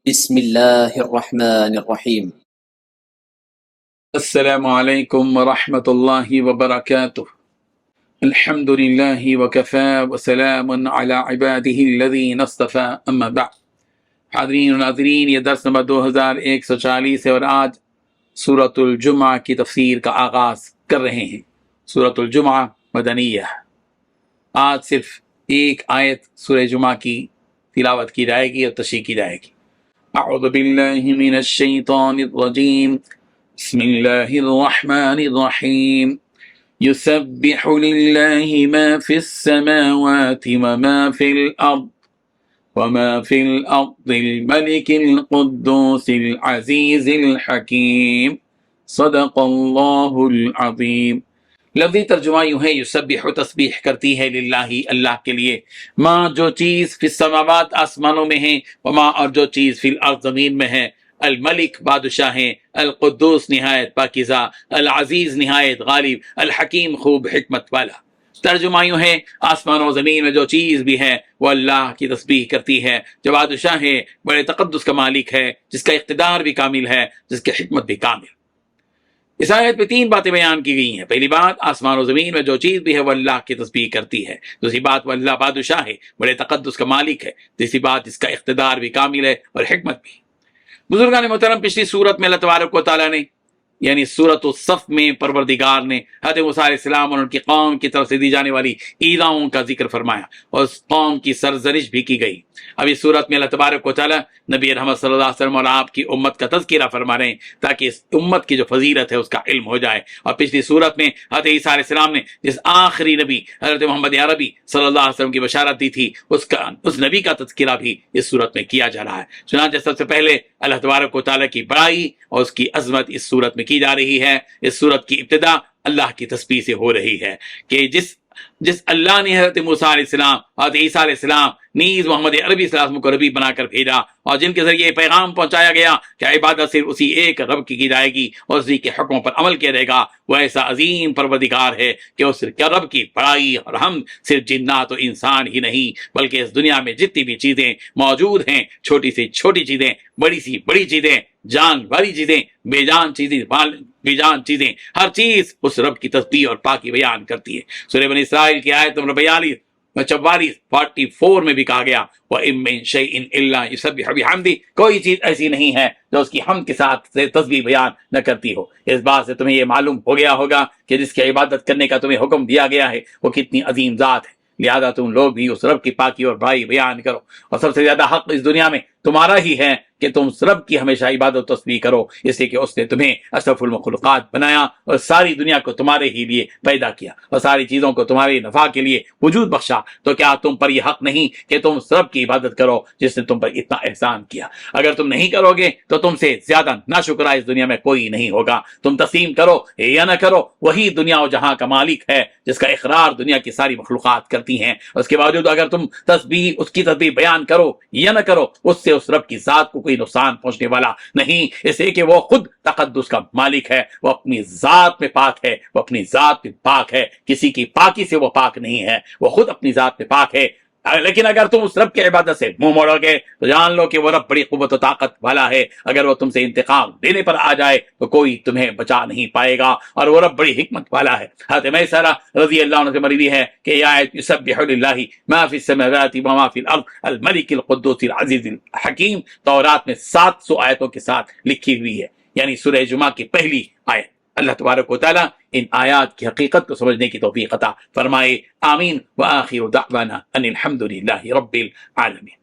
بسم اللہ الرحمن الرحیم۔ السلام علیکم ورحمۃ اللہ وبرکاتہ۔ الحمد للہ وکفی وسلام علی عبادہ الذین اصطفی، اما بعد۔ حاضرین و ناظرین، یہ درس نمبر 2140 ہے اور آج سورۃ الجمعہ کی تفسیر کا آغاز کر رہے ہیں۔ سورۃ الجمعہ مدنیہ۔ آج صرف ایک آیت سورہ جمعہ کی تلاوت کی جائے گی اور تشریح کی جائے گی۔ اعوذ باللہ من الشیطان الرجیم، بسم اللہ الرحمن الرحیم۔ یسبح للہ ما فی السماوات وما فی الارض الملک القدوس العزیز الحکیم، صدق اللہ العظیم۔ لفظی ترجمہ یوں ہے، یسبح تسبیح کرتی ہے، للہ اللہ کے لیے، ماں جو چیز فی السماوات آسمانوں میں ہے، وما اور جو چیز فی الارض زمین میں ہے، الملک بادشاہ ہیں، القدوس نہایت پاکیزہ، العزیز نہایت غالب، الحکیم خوب حکمت والا۔ ترجمہ یوں ہے، آسمان و زمین میں جو چیز بھی ہے وہ اللہ کی تسبیح کرتی ہے، جو بادشاہ ہے، بڑے تقدس کا مالک ہے، جس کا اقتدار بھی کامل ہے، جس کی حکمت بھی کامل۔ اس آیت میں 3 باتیں بیان کی گئی ہیں۔ پہلی بات، آسمان و زمین میں جو چیز بھی ہے وہ اللہ کی تسبیح کرتی ہے۔ دوسری بات، وہ اللہ بادشاہ ہے، بڑے تقدس کا مالک ہے۔ تیسری بات، اس کا اقتدار بھی کامل ہے اور حکمت بھی۔ بزرگان محترم، پچھلی صورت میں اللہ تبارک و تعالیٰ نے، یعنی سورۃ الصف میں، پروردگار نے حضرت موسیٰ علیہ السلام اور ان کی قوم کی طرف سے دی جانے والی ایذاؤں کا ذکر فرمایا اور اس قوم کی سرزنش بھی کی گئی۔ اب اس صورت میں اللہ تبارک و تعالیٰ نبی رحمت صلی اللہ علیہ وسلم اور آپ کی امت کا تذکرہ فرما رہے ہیں تاکہ اس امت کی جو فضیلت ہے اس کا علم ہو جائے۔ اور پچھلی صورت میں حضرت عیسیٰ علیہ السلام نے جس آخری نبی حضرت محمد عربی صلی اللہ علیہ وسلم کی بشارت دی تھی، اس نبی کا تذکرہ بھی اس صورت میں کیا جا رہا ہے۔ چنانچہ سب سے پہلے اللہ تبارک و تعالیٰ کی بڑائی اور اس کی عظمت اس صورت میں کی جا رہی ہے۔ اس صورت کی ابتدا اللہ کی تسبیح سے ہو رہی ہے کہ جس اللہ نے حضرت موسیٰ علیہ السلام، حضرت عیسیٰ علیہ السلام، نیز محمد عربی صلی اللہ علیہ وسلم کو نبی بنا کر بھیجا، اور جن کے ذریعے پیغام پہنچایا گیا کہ عبادت صرف اسی ایک رب کی جائے گی اور اسی کے حکموں پر عمل کیا جائے گا، وہ ایسا عظیم پروردگار ہے کہ اس رب کی بڑائی اور ہم صرف جنات و انسان ہی نہیں بلکہ اس دنیا میں جتنی بھی چیزیں موجود ہیں، چھوٹی سے چھوٹی چیزیں، بڑی سی بڑی چیزیں، جان والی چیزیں، بے جان چیزیں، ہر چیز اس رب کی تسبیح اور پاکی بیان کرتی ہے۔ سورہ بنی اسرائیل کی آیت نمبر 44 میں بھی کہا گیا، وَإِن مِّن شَيْءٍ إِلَّا يُسَبِّحُ بِحَمْدِهِ، کوئی چیز ایسی نہیں ہے جو اس کی حمد کے ساتھ تسبیح بیان نہ کرتی ہو۔ اس بات سے تمہیں یہ معلوم ہو گیا ہوگا کہ جس کی عبادت کرنے کا تمہیں حکم دیا گیا ہے وہ کتنی عظیم ذات ہے، لہذا تم لوگ بھی اس رب کی پاکی اور بڑائی بیان کرو، اور سب سے زیادہ حق اس دنیا میں تمہارا ہی ہے کہ تم اس رب کی ہمیشہ عبادت و تسبیح کرو، اس لیے کہ اس نے تمہیں اشرف المخلوقات بنایا اور ساری دنیا کو تمہارے ہی لیے پیدا کیا اور ساری چیزوں کو تمہارے نفع کے لیے وجود بخشا، تو کیا تم پر یہ حق نہیں کہ تم اس رب کی عبادت کرو جس نے تم پر اتنا احسان کیا؟ اگر تم نہیں کرو گے تو تم سے زیادہ ناشکرا اس دنیا میں کوئی نہیں ہوگا۔ تم تسلیم کرو یا نہ کرو، وہی دنیا و جہاں کا مالک ہے جس کا اقرار دنیا کی ساری مخلوقات کرتی ہیں۔ اس کے باوجود اگر تم اس کی تسبیح بیان کرو یا نہ کرو، اس سے اس رب کی ذات کو کوئی نقصان پہنچنے والا نہیں، اس لیے کہ وہ خود تقدس کا مالک ہے، وہ اپنی ذات میں پاک ہے، وہ اپنی ذات میں پاک ہے، کسی کی پاکی سے وہ پاک نہیں ہے، وہ خود اپنی ذات میں پاک ہے۔ لیکن اگر تم اس رب کی عبادت سے منہ موڑو گے تو جان لو کہ وہ رب بڑی قوت و طاقت والا ہے، اگر وہ تم سے انتقام لینے پر آ جائے تو کوئی تمہیں بچا نہیں پائے گا، اور وہ رب بڑی حکمت والا ہے۔ حضرت میسرہ رضی اللہ عنہ سے مروی ہے کہ یہ آیت یسبح للہ ما فی السماوات وما فی الارض الملک القدوس العزیز الحکیم تورات میں 700 آیتوں کے ساتھ لکھی ہوئی ہے، یعنی سورہ جمعہ کی پہلی آیت۔ اللہ تبارک و تعالیٰ ان آیات کی حقیقت کو سمجھنے کی توفیق عطا فرمائے، آمین۔ وآخر دعوانا ان الحمد للہ رب العالمین۔